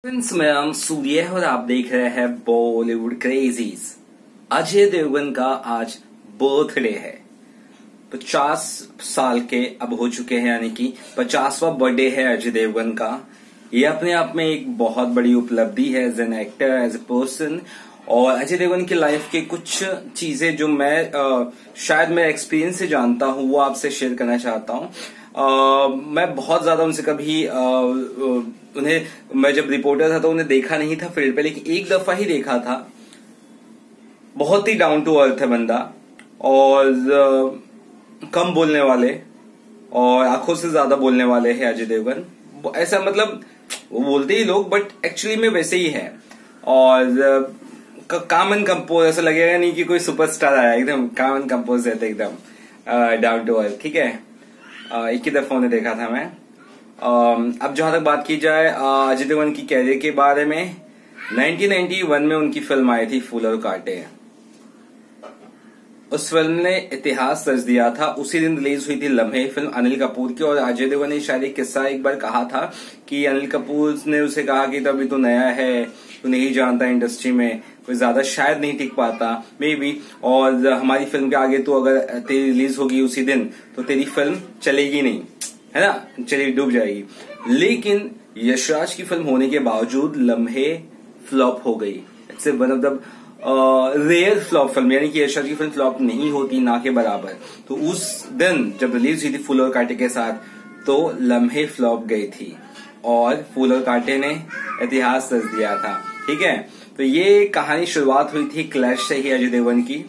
Friends, मैं नाम सूर्य है और आप देख रहे हैं बॉलीवुड क्रेजीज। अजय देवगन का आज बर्थडे है। 50 साल के अब हो चुके हैं, यानी कि 50वां बर्थडे है अजय देवगन का। ये अपने आप में एक बहुत बड़ी उपलब्धि है as an actor, as a person. और अजय देवगन की लाइफ के कुछ चीजें जो मैं शायद मेरे एक्सपीरियंस से जानता हूं वो आपसे शेयर करना चाहता हूं। मैं बहुत ज्यादा उनसे कभी उन्हें मैं जब रिपोर्टर था तो उन्हें देखा नहीं था फील्ड पे, लेकिन एक दफा ही देखा था। बहुत ही डाउन टू अर्थ है बंदा, और कम बोलने वाले और आंखों से ज्यादा बोलने वाले हैं अजय देवगन। ऐसा मतलब वो बोलते ही लोग, बट एक्चुअली में वैसे ही है। और काम एंड कंपोज, ऐसा लगेगा नहीं कि कोई सुपरस्टार आया, एकदम काम एंड कंपोज रहते, एकदम डाउन टू अर्थ। ठीक है, एक ही दफा उन्हें देखा था मैं। अब जहां तक बात की जाए अजय देवगन की कैरियर के बारे में, 1991 में उनकी फिल्म आई थी फूल और कांटे। उस फिल्म ने इतिहास रच दिया था। उसी दिन रिलीज हुई थी लम्हे, फिल्म अनिल कपूर की। और अजय देवगन ने शायद एक किस्सा एक बार कहा था कि अनिल कपूर ने उसे कहा कि तभी तो नया है, तू नहीं जानता इंडस्ट्री में, कोई ज्यादा शायद नहीं टिक पाता, मे बी, और हमारी फिल्म के आगे तो अगर तेरी रिलीज होगी उसी दिन तो तेरी फिल्म चलेगी नहीं, है ना, चलिए डूब जाएगी। लेकिन यशराज की फिल्म होने के बावजूद लम्हे फ्लॉप हो गई। It's one of the rare flop film, यानी कि यशराज की फिल्म फ्लॉप नहीं होती ना के बराबर। तो उस दिन जब रिलीज हुई थी फूल और कांटे के साथ, तो लम्हे फ्लॉप गई थी और फूल और कांटे ने इतिहास रच दिया था। ठीक है, तो ये कहानी शुरुआत हुई थी क्लैश से ही अजय देवगन की।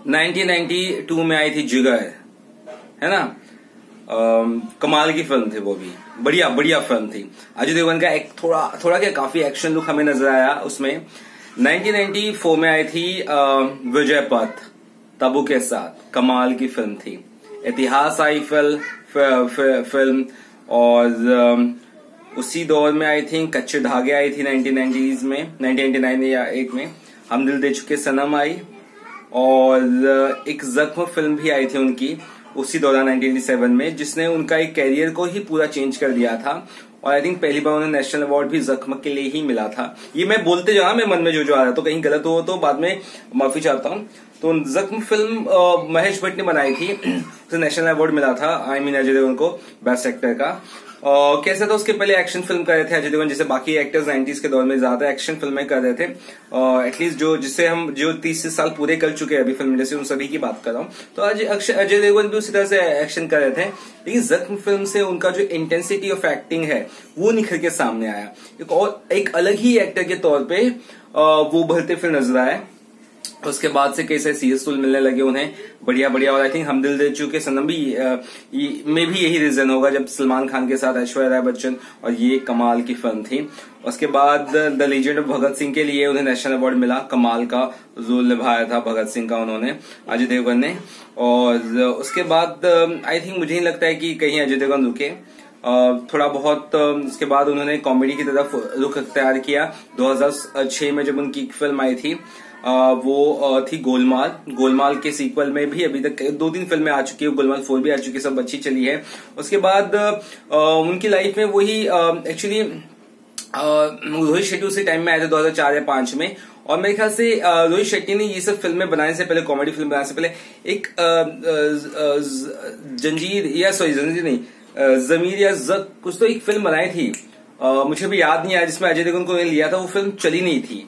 1992 में आई थी जिगर, है ना। कमाल की फिल्म थी, वो भी बढ़िया बढ़िया फिल्म थी। अजय देवगन का एक थोड़ा क्या काफी एक्शन लुक हमें नजर आया उसमें। 1994 में आई थी विजय पथ तब्बू के साथ, कमाल की फिल्म थी। इतिहास आई फिल्म। और उसी दौर में आई थिंक कच्चे धागे आई थी 1990s में, 1999 या 8 में हम दिल दे चुके सनम आई। और एक जख्म फिल्म भी आई थी उनकी उसी दौरान 1987 में, जिसने उनका एक कैरियर को ही पूरा चेंज कर दिया था। और आई थिंक पहली बार उन्हें नेशनल अवार्ड भी जख्म के लिए ही मिला था। ये मैं बोलते जाऊँ, मैं मन में जो आ रहा है, तो कहीं गलत हो तो बाद में माफी चाहता हूँ। तो जख्म फिल्म महेश भट्ट ने बनाई थी, उसे नेशनल अवार्ड मिला था, आई मीन अजय देवगन को बेस्ट एक्टर का। कैसा था, उसके पहले एक्शन फिल्म कर रहे थे अजय देवगन, जैसे बाकी एक्टर्स 90s के दौर में ज्यादा एक्शन फिल्में कर रहे थे। एटलीस्ट जिससे हम 30 साल पूरे कर चुके हैं अभी फिल्म इंडस्ट्री, उन सभी की बात कर रहा हूँ। तो अजय देवगन भी उसी तरह से एक्शन कर रहे थे, लेकिन जख्म फिल्म से उनका जो इंटेंसिटी ऑफ एक्टिंग है वो निखर के सामने आया। एक अलग ही एक्टर के तौर पर वो उभरते फिर नजर आए। उसके बाद से कई सारे सीरियस रोल मिलने लगे उन्हें, बढ़िया बढ़िया। और आई थिंक हम दिल दे चुके सनम भी में भी यही रीजन होगा, जब सलमान खान के साथ ऐश्वर्या राय बच्चन, और ये कमाल की फिल्म थी। उसके बाद the legend of Bhagat Singh के लिए उन्हें नेशनल अवार्ड मिला, कमाल का रोल निभाया था भगत सिंह का उन्होंने, अजय देवगन ने। और उसके बाद आई थिंक मुझे नहीं लगता है कि कहीं अजय देवगन रुके। थोड़ा बहुत उसके बाद उन्होंने कॉमेडी की तरफ रुख अख्तियार किया। 2006 में जब उनकी एक फिल्म आई थी वो थी गोलमाल के सीक्वल में भी अभी तक 2-3 फिल्में आ चुकी है, गोलमाल 4 भी आ चुकी है, सब अच्छी चली है। उसके बाद उनकी लाइफ में वही एक्चुअली रोहित शेट्टी उसी टाइम में आए थे 2004 या 2005 में। और मेरे ख्याल से रोहित शेट्टी ने ये सब फिल्में बनाने से पहले, कॉमेडी फिल्म बनाने से पहले, एक जमीर या जक कुछ तो एक फिल्म बनाई थी, मुझे भी याद नहीं आया, जिसमें अजय देवगन को लिया था। वो फिल्म चली नहीं थी।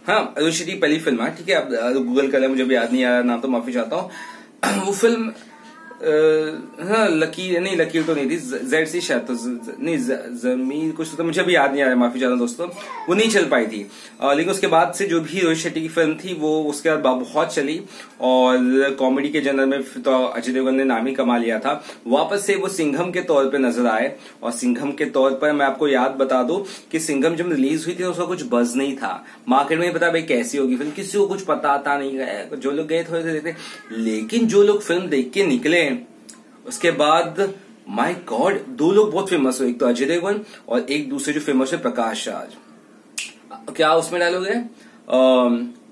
हाँ, रोहित शेट्टी पहली फिल्म है, ठीक है, आप गूगल कर लें, मुझे भी याद नहीं आ रहा नाम, तो माफी चाहता हूँ। वो फिल्म हाँ लकीर तो नहीं थी, जेड सी शायद, तो नहीं जमीर कुछ तो मुझे भी याद नहीं आ रहा, माफी चाहता हूँ दोस्तों, वो नहीं चल पाई थी। लेकिन उसके बाद से जो भी रोहित शेट्टी की फिल्म थी वो उसके बाद बहुत चली। और कॉमेडी के जनर में तो अजय देवगन ने नाम ही कमा लिया था। वापस से वो सिंघम के तौर पे नजर आए। और सिंघम के तौर पर मैं आपको याद बता दूं कि सिंघम जब रिलीज हुई थी उसका कुछ बज नहीं था, मार्केट में पता भाई कैसी होगी फिल्म, किसी को कुछ पता था नहीं गया, जो लोग गए थोड़े से देखते, लेकिन जो लोग फिल्म देख के निकले उसके बाद, माय गॉड, 2 लोग बहुत फेमस हुए, एक तो अजय देवगन और एक दूसरे जो फेमस है प्रकाश राज। क्या उसमें डायलॉग है,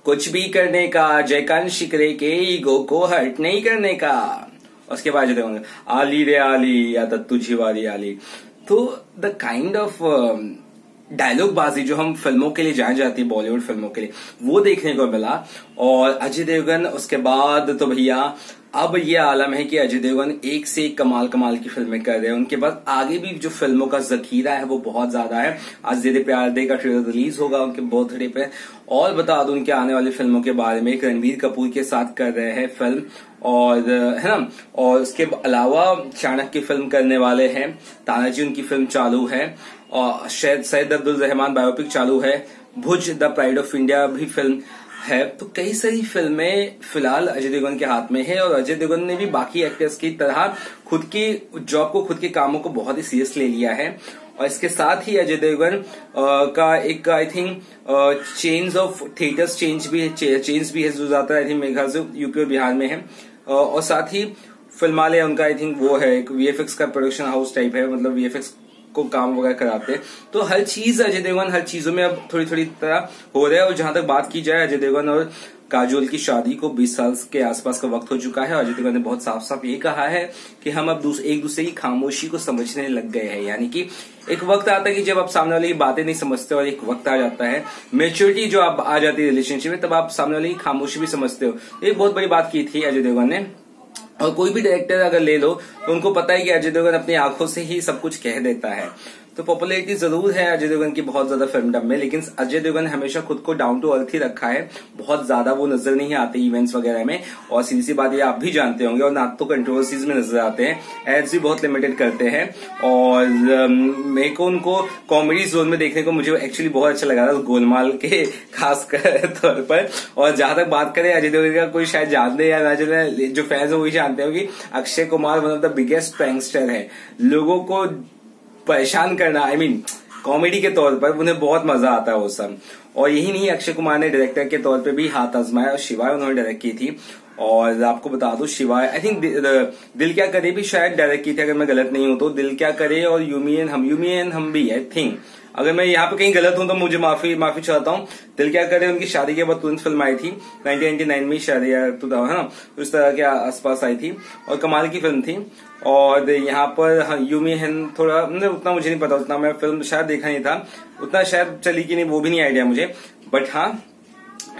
कुछ भी करने का, जयकांत शिकरे के ईगो को हर्ट नहीं करने का। उसके बाद अजय देवगन आली रे आली या तुझी वाली आली। तो द काइंड ऑफ डायलॉग बाजी जो हम फिल्मों के लिए जानी जाती है, बॉलीवुड फिल्मों के लिए, वो देखने को मिला। और अजय देवगन उसके बाद तो भैया अब ये आलम है कि अजय देवगन एक से एक कमाल कमाल की फिल्में कर रहे हैं। उनके पास आगे भी जो फिल्मों का जखीरा है वो बहुत ज्यादा है। आज दे दे प्यार दे का ट्रेलर रिलीज होगा उनके बर्थडे पे। और बता दूं उनके आने वाली फिल्मों के बारे में, एक रणबीर कपूर के साथ कर रहे हैं फिल्म, और है ना, और उसके अलावा चाणक्य फिल्म करने वाले हैं, तानाजी उनकी फिल्म चालू है, और सैयद अब्दुल रहमान बायोपिक चालू है, भुज द प्राइड ऑफ इंडिया भी फिल्म है। तो कई सारी फिल्में फिलहाल अजय देवगन के हाथ में है। और अजय देवगन ने भी बाकी एक्टर्स की तरह खुद की जॉब को, खुद के कामों को बहुत ही सीरियस ले लिया है। और इसके साथ ही अजय देवगन का एक I think change of theatres change भी है जो ज्यादा आई थिंक मेरे ख्याल से यूपी और बिहार में है। और साथ ही फिल्मालय उनका आई थिंक वो है, एक वीएफएक्स का प्रोडक्शन हाउस टाइप है, मतलब वीएफएक्स को काम वगैरह कराते हैं। तो हर चीज अजय देवगन हर चीजों में अब थोड़ी थोड़ी तरह हो रहा है। और जहां तक बात की जाए अजय देवगन और काजोल की शादी को 20 साल के आसपास का वक्त हो चुका है। अजय देवगन ने बहुत साफ साफ ये कहा है कि हम अब एक दूसरे की खामोशी को समझने लग गए हैं। यानी कि एक वक्त आता है कि जब आप सामने वाले की बातें नहीं समझते, और एक वक्त आ जाता है मैच्योरिटी जो आप आ जाती है रिलेशनशिप में, तब आप सामने वाले की खामोशी भी समझते हो। ये बहुत बड़ी बात की थी अजय देवगन ने। और कोई भी डायरेक्टर अगर ले लो तो उनको पता है कि अजय देवगन अपनी आंखों से ही सब कुछ कह देता है। तो पॉपुलैरिटी जरूर है अजय देवगन की बहुत ज्यादा फिल्मडम में, लेकिन अजय देवगन हमेशा खुद को डाउन टू अर्थ ही रखा है। बहुत ज्यादा वो नजर नहीं आते इवेंट्स वगैरह में। और सीधी सी बात ये आप भी जानते होंगे, और ना तो कंट्रोवर्सीज में नजर आते हैं, एड्स भी बहुत लिमिटेड करते हैं। और मेरे को उनको कॉमेडी जोन में देखने को मुझे एक्चुअली बहुत अच्छा लगा था, गोलमाल के खास तौर पर। और जहां तक बात करें अजय देवगन का, कोई शायद जानते या ना जाने, जो फैंस है वही जानते हो कि Akshay Kumar one of the biggest prankster है। लोगों को परेशान करना, आई मीन कॉमेडी के तौर पर उन्हें बहुत मजा आता है वो सब। और यही नहीं, अक्षय कुमार ने डायरेक्टर के तौर पे भी हाथ आजमाया, और शिवाय उन्होंने डायरेक्ट की थी। और आपको बता दो शिवाय आई थिंक दिल क्या करे भी शायद डायरेक्ट की थी, अगर मैं गलत नहीं हूं तो। दिल क्या करे और यूमी एंड हम भी आई थिंक, अगर मैं यहाँ पे कहीं गलत हूं तो मुझे माफी चाहता हूँ। दिल क्या करे उनकी शादी के बाद तुरंत फिल्म आई थी 1999 में, शायद या है ना, उस तरह के आसपास आई थी, और कमाल की फिल्म थी। और यहाँ पर हाँ, यूमी हैन थोड़ा उतना मुझे नहीं पता, उतना मैं फिल्म शायद देखा नहीं था, उतना शायद चली कि नहीं वो भी नहीं आइडिया मुझे। बट हाँ,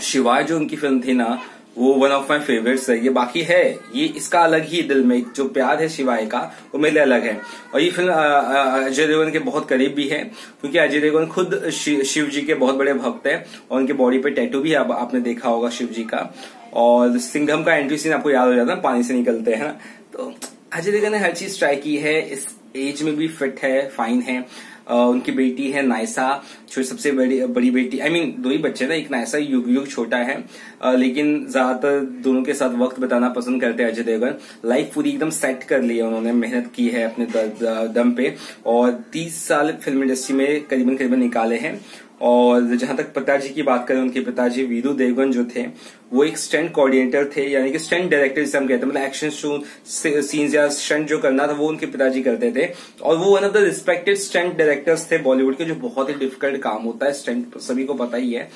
शिवाय जो उनकी फिल्म थी ना, वो वन ऑफ माई फेवरेट्स है। ये बाकी है, ये इसका अलग ही दिल में जो प्यार है शिवाय का, वो मेरे अलग है। और ये फिल्म अजय देवगन के बहुत करीब भी है, क्योंकि अजय देवगन खुद शिव जी के बहुत बड़े भक्त है, और उनके बॉडी पे टैटू भी आपने देखा होगा शिव जी का। और सिंघम का एंट्री सीन आपको याद हो जाता है, पानी से निकलते हैं ना। तो अजय देवगन ने हर चीज ट्राई की है, इस एज में भी फिट है, फाइन है। उनकी बेटी है नायसा, सबसे बड़ी बेटी, आई मीन दो ही बच्चे ना, एक नायसा युग छोटा है, लेकिन ज्यादातर दोनों के साथ वक्त बिताना पसंद करते हैं अजय देवगन। लाइफ पूरी एकदम सेट कर ली है उन्होंने, मेहनत की है अपने दम पे, और 30 साल फिल्म इंडस्ट्री में करीबन निकाले हैं। और जहां तक पिताजी की बात करें, उनके पिताजी वीरू देवगन जो थे, वो एक स्टंट कोऑर्डिनेटर थे, यानी कि स्टंट डायरेक्टर जिसे हम कहते हैं, मतलब एक्शन सीन्स या स्टंट जो करना था वो उनके पिताजी करते थे। और वो one of the respected stunt directors थे बॉलीवुड के, जो बहुत ही डिफिकल्ट काम होता है स्टंट, सभी को पता ही है।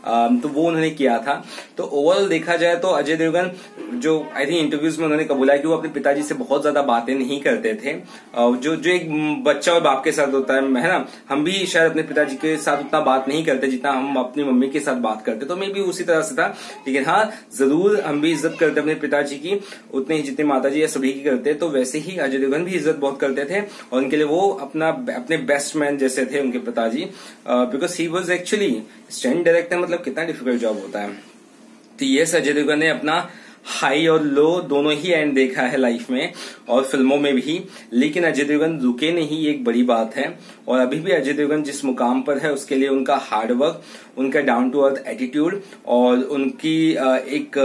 तो वो उन्होंने किया था। तो ओवरऑल देखा जाए तो अजय देवगन जो आई थिंक इंटरव्यूज में उन्होंने कबूला कि वो अपने पिताजी से बहुत ज्यादा बातें नहीं करते थे, जो एक बच्चा और बाप के साथ होता है ना, हम भी शायद अपने पिताजी के साथ उतना बात नहीं करते जितना हम अपनी मम्मी के साथ बात करते, तो मैं भी उसी तरह से था। लेकिन हाँ, जरूर हम भी इज्जत करते अपने पिताजी की उतने ही जितने माताजी या सभी की करते, तो वैसे ही अजय देवगन भी इज्जत बहुत करते थे, और उनके लिए वो अपने बेस्ट मैन जैसे थे उनके पिताजी, because he was actually stunt director, मतलब कितना डिफिकल्ट जॉब होता है। तो ये अजय देवगन ने अपना हाई और लो दोनों ही एंड देखा है लाइफ में और फिल्मों में भी, लेकिन अजय देवगन रुके नहीं, एक बड़ी बात है। और अभी भी अजय देवगन जिस मुकाम पर है उसके लिए उनका हार्डवर्क, उनका डाउन टू अर्थ एटीट्यूड और उनकी एक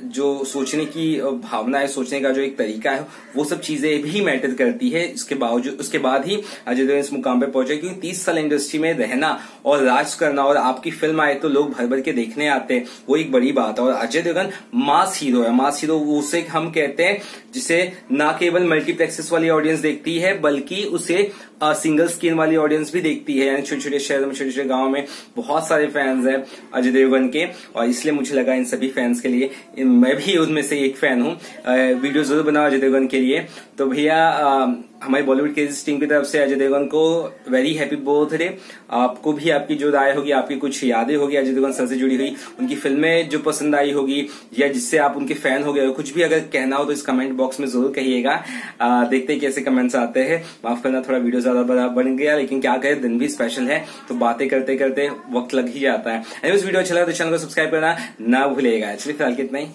जो सोचने की भावना है, सोचने का जो एक तरीका है, वो सब चीजें भी मैटर करती है। उसके बाद ही अजय देवगन इस मुकाम पे पहुंचे, क्योंकि 30 साल इंडस्ट्री में रहना और राज करना, और आपकी फिल्म आए तो लोग भर भर के देखने आते हैं, वो एक बड़ी बात है। और अजय देवगन मास हीरो है, मास हीरो उसे हम कहते हैं जिसे ना केवल मल्टीप्लेक्सेस वाली ऑडियंस देखती है, बल्कि उसे सिंगल स्क्रीन वाली ऑडियंस भी देखती है। यानी छोटे छोटे शहरों में, छोटे छोटे गांवों में बहुत सारे फैंस हैं अजय देवगन के, और इसलिए मुझे लगा इन सभी फैंस के लिए मैं भी उनमें से एक फैन हूं, वीडियो जरूर बनाओ अजय देवगन के लिए। तो भैया हमारी बॉलीवुड के टीम की तरफ से अजय देवगन को वेरी हैप्पी बर्थडे। आपको भी आपकी जो राय होगी, आपकी कुछ यादें होगी अजय देवगन सर से जुड़ी हुई, उनकी फिल्में जो पसंद आई होगी या जिससे आप उनके फैन हो गए हो, कुछ भी अगर कहना हो तो इस कमेंट बॉक्स में जरूर कहिएगा। देखते हैं कैसे कमेंट्स आते हैं। माफ करना, थोड़ा वीडियो ज्यादा बन गया, लेकिन क्या करें, दिन भी स्पेशल है तो बातें करते करते वक्त लग ही जाता है। इस वीडियो अच्छा लगा तो चैनल को सब्सक्राइब करना ना भूलिएगा। चलिए फिलहाल कितना ही।